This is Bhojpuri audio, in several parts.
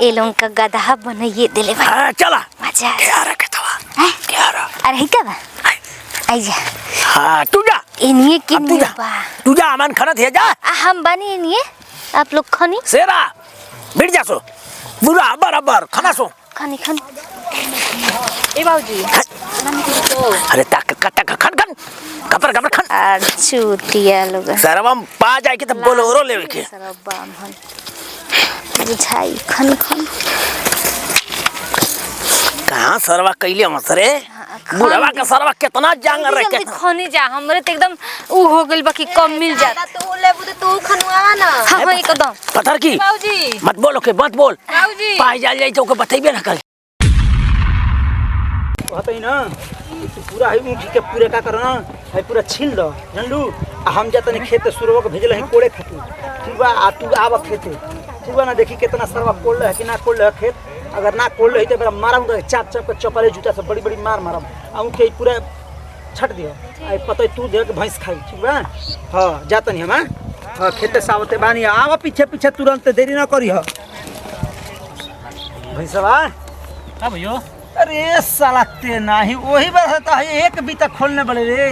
ए लोग का गधा बनाइए दिले भाई। हां चला मजा क्या रखतवा क्या रा अरे का बा आइजा। हां तू जा इनिए किनिए बा तू जा अमन खाना थे जा हम बनी इनिए आप लोग खनी सेरा बैठ जा सो पूरा बराबर खाना सो खनी खन ए बाबूजी अरे तक कटक खन खन कपर कपर खन चूतिया लोग सरवम पा जाए के तब बोलोरो लेवे के सरबा मन बुझाई खन खन कहां सरवा कइले मसरे बुढ़वा का सरवा कितना जांग रहे के खनी जा हमरे त एकदम उ हो गइल बाकी कम मिल जा तू लेबू तो तू खनवा ना। हां एकदम पत्थर की बाबूजी मत बोलो के मत बोल बाबूजी पाई जाल जाई तो के बतइबे ना कल कहते ना पूरा है ऊँची के पूरे का करना है पूरा छीन लो जानलू हम जाते खेत सुरवा के भेजल है कोड़े खातिर ठीक बा आ तू आब खेते ठीक बा ना देखी कितना सरवा कोड़ है कि ना कोड़ है खेत अगर ना कोड़ है तो बड़ा मारा तो चाप चाप के चपले जूता से बड़ी बड़ी मार मारम आ के पूरा छट दियो आई पता तू दे के भैंस खाई ठीक बा हां जाते नहीं हम हां खेते सावते बानी आवा पीछे पीछे तुरंत देरी ना करी हो भैंसवा हां भैया अरे साला ते नहीं वही बात है एक बीता खोलने बड़े रे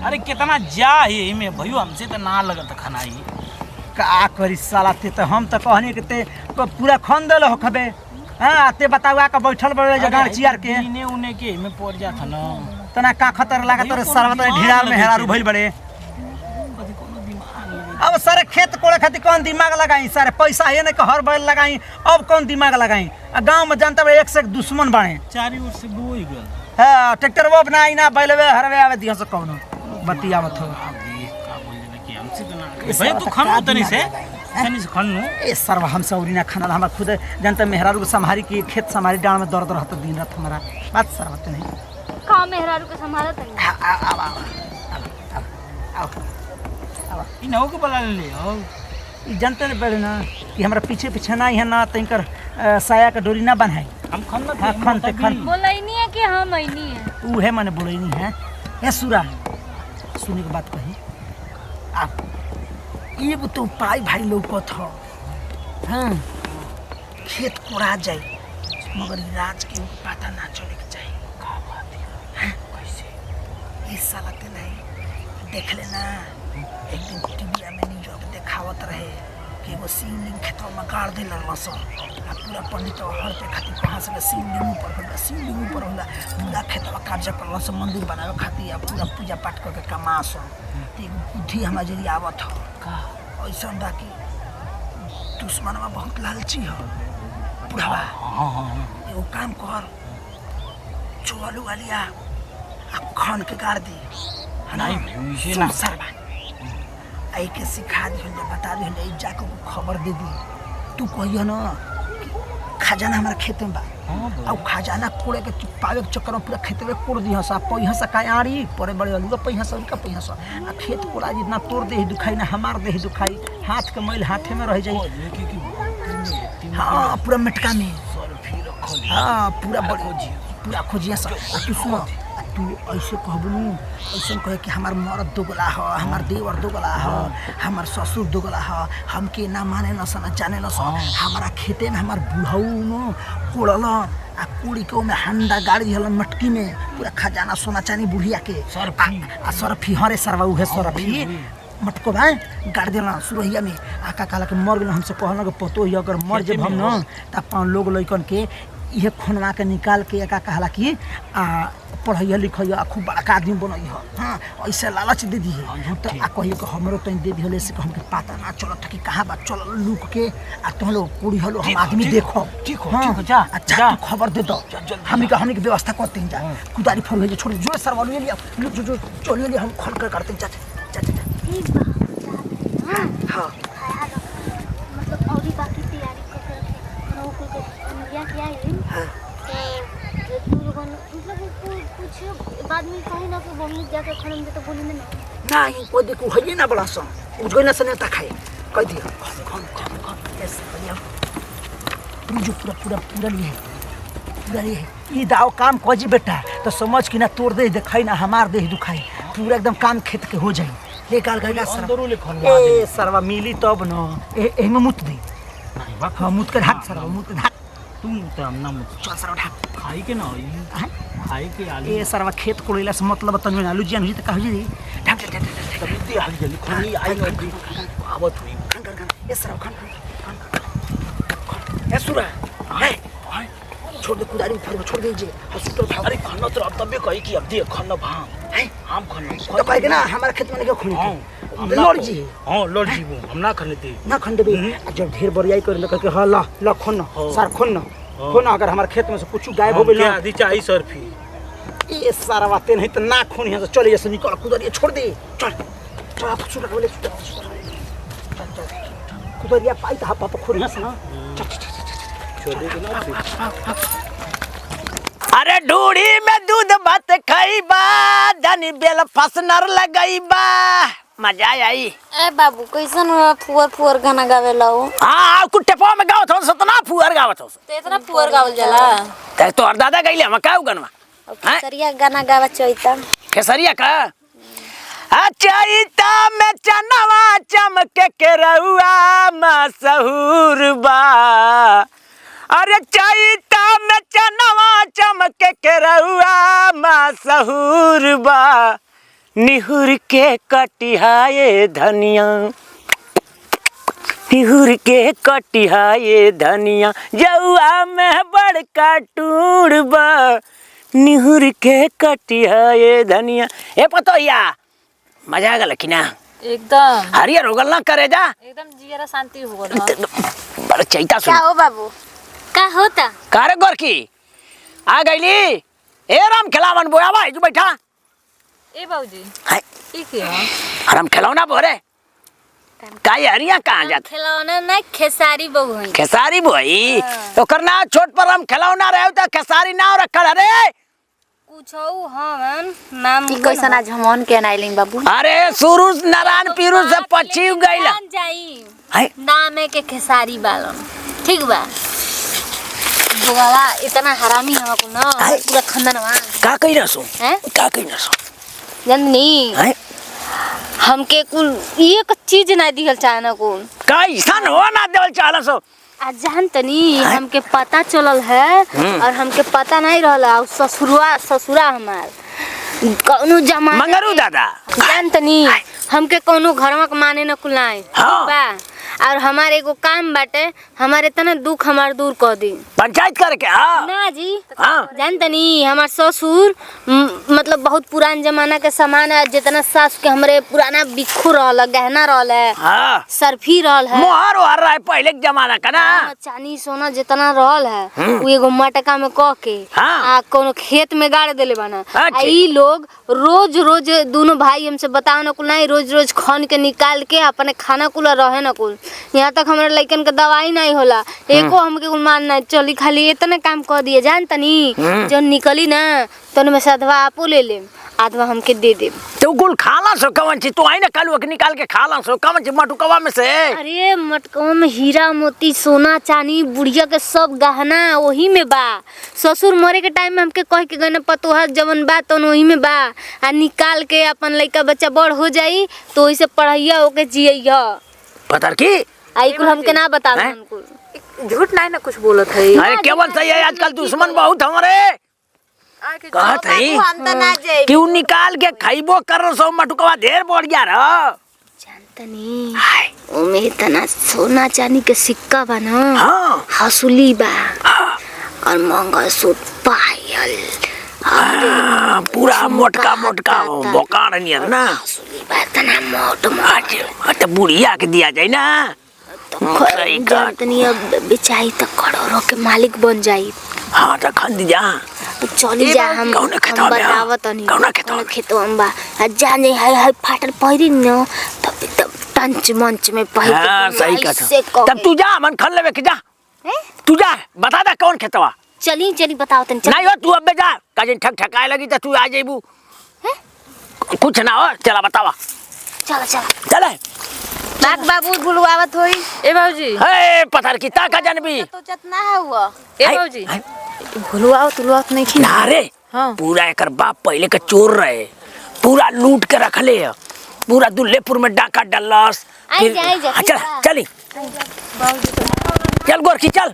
अरे कितना जा है में भैया हमसे तो ना लगत खाना ही का करी साला ते तो हम तो कहनी कि ते पूरा खन देल हो खबे हां ते बतावा का बैठल बड़े जगह चियार के इने उने के में पड़ जात न तना का खतर लागत रे साला ते ढिड़ाल में हेरारू भइल बड़े अब सारे खेत कोड़े खातिर कौन दिमाग लगाई सारे पैसा है ना हर बैल लगाई अब कौन दिमाग लगाई गांव में जानता बड़े एक से एक दुश्मन बने चारी ओर से बोई गल हां ट्रैक्टर वो बनाई ना बैलवे हरवे आवे दिया से कौनो बतियावत हो का बोल देना कि हमसे तो ना भैया तू खानो तनी से खन्नु ए सरवा हम सौरी ना खाना हम खुद जानते मेहरारू को संभारी की खेत संभारी डाल में दर्द रहता दिन रात हमारा बात सरवा तो नहीं का मेहरारू के संभालत आओ इन हो के बोला ले हो ई जानते नहीं पड़े ना कि हमरा पीछे पीछे ना है ना तंकर साया का डोरी ना बनाई हम खन्ना हां खन ते खन बोलैनी है कि हम ऐनी है ऊ है माने बोलैनी है ए सुरा सुनी के बात कही आप ये तो पाई भाई लौकत हो हां खेत कोड़ा जाए मगर राज के पता ना चले के चाहिए का बात है कैसे इस साल के नहीं देख लेना एक दिन टीवी में न्यूज में दिखावत रहे कि वो शिवलिंग खेतों में गाड़ दे लड़लस आ पूरा पंडित हर पे खातिर कहां से शिवलिंग ऊपर होला पूरा खेतवा कार्य करलस मंदिर बनावे खातिर आ पूरा पूजा पाठ करके कमास ते बुद्धि हमरा जरी आवत हो का ऐसा डाकी दुश्मनवा बहुत लालची हो बुढ़ावा हां एगो काम कर चोलू वालिया आ खन के गाड़ दी नहीं भैया से ना सरवा आई के सिखा दी बता दी जाके खबर दे दी तू कहियो ना खजाना हमारा खेत में बा और खजाना कोड़े के पावे के चक्कर में पूरा खेत में कोड़ दी हसा पैसा का आड़ी परे बड़े अलूगा पैसा का पैसा आ खेत कोड़ा जितना तोड़ दे दुखाई ना हमार दे दुखाई हाथ के मैल हाथे में रह जाई हाँ पूरा मटका में हाँ पूरा खोजिया सा तू सुनो तू ऐसे कहबू ऐसे कहे कि हमार मर्द दुगला हो हमार देवर दुगला हो हमार ससुर दुगला हो हमके ना माने न सन जाने न सन हमारा खेते में हमार बुढ़ऊ न कोड़ल आ कुड़ी के में हंडा गाड़ी हल मटकी में पूरा खजाना सोना चांदी बुढ़िया के सरफी हरे सरवा उहे सरफी मटको भाई गाड़ देना सुरहिया में आका काला के मर गए हमसे कहना के पतो ही अगर मर जब हम न त पान लोग लइकन के ये खुनवा के निकाल के एका कहला कि पढ़ैया लिखैया खूब बड़का आदमी बनई हो हाँ ऐसे लालच दे दी है तो आ कहिए कि हमरो तो दे दी से हमके पता ना चलत कि कहाँ बा चल लुक के आ तुम लोग कुड़ी हलो हम आदमी देखो ठीक हो जा अच्छा तू खबर दे दो हमनी के व्यवस्था करते हैं जा कुदारी फोड़ भेजे छोड़ जो सरवा ले लिया जो चलिए ले हम खोल कर करते जा ठीक बा हां मतलब औरी बाकी तैयारी कर रोक के लिया क्या है तो तू लोगन मतलब कुछ बाद में कहीं ना कि मम्मी जाके खड़म दे तो बोली ना नहीं कोई देखो है ना बड़ा सा उजगो ना सने ता खाए कह दिया खन ऐसे बढ़िया जो पूरा लिए ये दाव काम कोजी बेटा तो समझ कि ना तोड़ दे दिखाई ना हमार दे दुखाई पूरा एकदम काम खेत के हो जाए ले काल गया सर ए सरवा मिली तब न ए में मुत दे बा हाँ मुँह के ढाक सर मुँह के ढाक तू तो हम ना मुझ चल सर ढाक खाई के ना होई खाई के आलू ए सरवा खेत कोड़ेला से मतलब तन आलू जियान हुई त का हुई ढाक ढाक ढाक तभी ते हाल जल्दी खानी आई गई आवत हुई ए सरवा खान ए सुरा है छोड़ दे कुदारी उठा छोड़ दीजिए हॉस्पिटल उठा अरे खाना तो अब तबे कही कि अब दे खाना भाम है हम खाना तो कहे के ना हमारे खेत में नहीं खून लड़ जी हां लड़ जी वो हम ना खाने दे ना खंड भी जब ढेर बरियाई कर ले के हां ला खून सर खून खून अगर हमारे खेत में से कुछ गायब हो गइल क्या दी चाहिए सरफी ये सारा बातें नहीं तो ना खून यहाँ से चले जैसे निकल कुदरिया छोड़ दे चल चल आप सुन बोले चल कुदरिया पाई तो आप खून यहाँ से ना छोड़ दे ना अरे ढूढ़ी में दूध भात खाईबा जानी बेल फसनर लगाईबा मजा आई। ए बाबू कैसन फुअर फुअर गाना गावेला हो? हाँ कुछ टेपो में गावत हो सतना फुअर गावत हो तो इतना फुअर गावल जाला? ते तो और दादा गइले हम का गनवा केसरिया गाना गावा चैता केसरिया का चैता में चनवा चमके के रउआ मशहूर बा अरे चैता में चनवा चमके के रउआ मशहूर बा निहुर के कटिहाए धनिया निहुर के कटिहाए धनिया जौआ में बड़का टूर बा निहुर के कटिहाए धनिया ए पतोया मजा आ गल कि ना एकदम हरियर हो गल ना करे जा एकदम जियरा शांति हो गल बड़ा चैता सुन क्या हो बाबू? का होता कारे गोरकी आ गईली ए राम खिलावन बोया भाई जो बैठा ए बाबूजी है ठीक है राम खिलौना बोरे काई हरिया कहाँ जात खिलौना ना खेसारी बहू है खेसारी बोई तो करना छोट पर हम खिलौना रहे तो खेसारी नाव रखल अरे कुछ हमन नाम ई कैसन आज हमन के नाइलिंग बाबू? अरे सुरुज नारायण पीरू से पछी गइला जान जाई है नाम है के खेसारी बालन ठीक बा बोला इतना हरामी हमको ना पूरा खानदानवा का कइना सो हैं का कइना सो जाननी है हमके कुल एक चीज ना दिहल चाहना कुल का ऐसा हो ना देवल चाहला सो आ जान तनी हमके पता चलल है और हमके पता नहीं रहला ससुरा हमार कौनो जमाना मंगरू दादा जान तनी हमके कौनो घरवा के माने न कुल नहीं हाँ। बा और हमारे एगो काम बाटे हमारे तना दुख हमार दूर कर दी पंचायत करके हाँ ना जी हाँ जान तनी हमार ससुर मतलब बहुत पुरान जमाना के सामान है जितना सास के हमरे पुराना बिखू रहल गहना रहल है हाँ सरफी रहल है मोहर ओहर रहा है पहले के जमाना का ना चांदी सोना जितना रहल है वो एगो मटका में कह के हाँ। आ कोनो खेत में गाड़ देले बना अच्छा। आ ई लोग रोज रोज दोनों भाई हमसे बताओ न कुल नहीं रोज रोज खन के निकाल के अपने खाना कुल रहे न कुल यहाँ तक हमारे लड़कन के दवाई नहीं होला एको हमके कुल मान नहीं चली खाली इतने काम कर दिए जान तनी जो निकली ना तो में से अधवा आपो ले ले आधवा हमके दे दे तो गुल खाला सो कवन ची तू आई ना कालू के निकाल के खाला सो कवन ची मटुकवा में से अरे मटकवा में हीरा मोती सोना चांदी बुढ़िया के सब गहना वही में बा ससुर मरे के टाइम में हमके कह के गने पतोहा जवन बा तो वही में बा आ निकाल के अपन लड़का बच्चा बड़ हो जाई तो वही से पढ़ैया ओके जियैया पता की आई कुल हमके ना बतावे हमको झूठ नहीं ना कुछ बोलत है अरे केवल सही है आजकल दुश्मन बहुत हमारे कहत है हम तो ना जाए क्यों निकाल के खाइबो कर सो मटुकवा ढेर बढ़ गया रह जानतनी ओमे इतना सोना चांदी के सिक्का बा ना हाँ हसुली बा और मंगलसूत्र पायल पूरा मोटका मोटका बोकान नियर ना हसुली बा इतना मोट मोट तो बुढ़िया के दिया जाए ना सही का जानतनी अब बेचाई तो करोड़ों के मालिक बन जाई हाँ तो खन जा चली जा हम कौन खेतवा में बतावत नहीं कौन खेतवा में? खेतवा में बा आ जाने हाय फाटल पहिरी न तब एकदम टंच मंच में पहिर के हाँ सही का ऐसे कह तब तू जा मन खन लेवे के जा तू जा बता दे कौन खेतवा चली चली बताओ तनी चल नहीं हो तू अबे जा कजिन ठक ठकाए लगी तो तू आ जेबू कुछ ना हो चला बतावा चल चल चले बात बाबू बुलवावत होई ए बाबूजी हे पत्थर की ताका जानबी तो जतना है हुआ ए बाबूजी भुलवाओ तुलवाओ नहीं खी ना रे हाँ पूरा एकर बाप पहले के चोर रहे पूरा लूट के रखले है पूरा दुल्हेपुर में डाका डलस आई जा, चल चली बाबूजी चल गोरखी चल।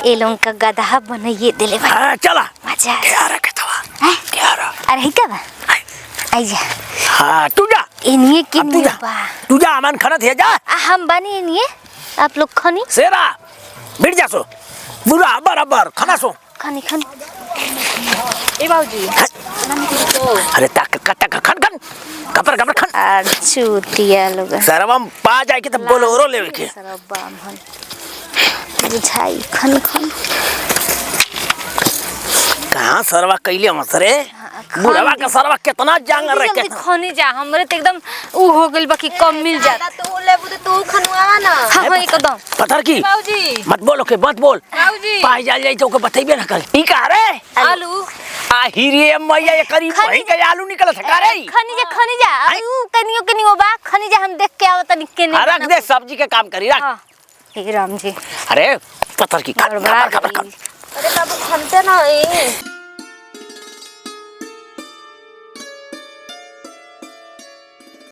ये लोग का गधा बनाइए दिले भाई। हाँ चला। मजा आ क्या रहा कहता क्या रहा? अरे क्या बा आइजा हाँ तू जा। इन्हीं की अब तू जा। बा तू जा अमन खाना थे जा। हम बनी इन्हीं आप लोग खनी सेरा बैठ जा सो बुरा बराबर खाना सो। खनी खनी ए बाबूजी अरे ताक कटा का खन खन कपर कपर खन। और चूतिया लोग सरवम पा जाए कि तब बोलो लेवे के सरबा मन बुझाई खन खन कहाँ सरवा कैले मसरे बुढ़वा का सरवा कितना जांग रहे जल्दी खनी जा हमरे तो एकदम ऊ हो गइल बाकी कम मिल जाता। तू लेबू तो तू खनवावा ना। हाँ एकदम। पत्थर की बाबूजी मत बोलो के मत बोल बाबूजी पाई जा जाई तो के बतइबे ना कर ठीक है रे आलू आ हिरे मैया ये करीब वही के आलू निकल सका रे खनी जा ऊ कनियो बा खनी जा हम देख के आवत निके ने रख दे सब्जी के काम करी रख। हे राम जी अरे पत्थर की गड़बड़ा गई। अरे बाबू खनते ना ए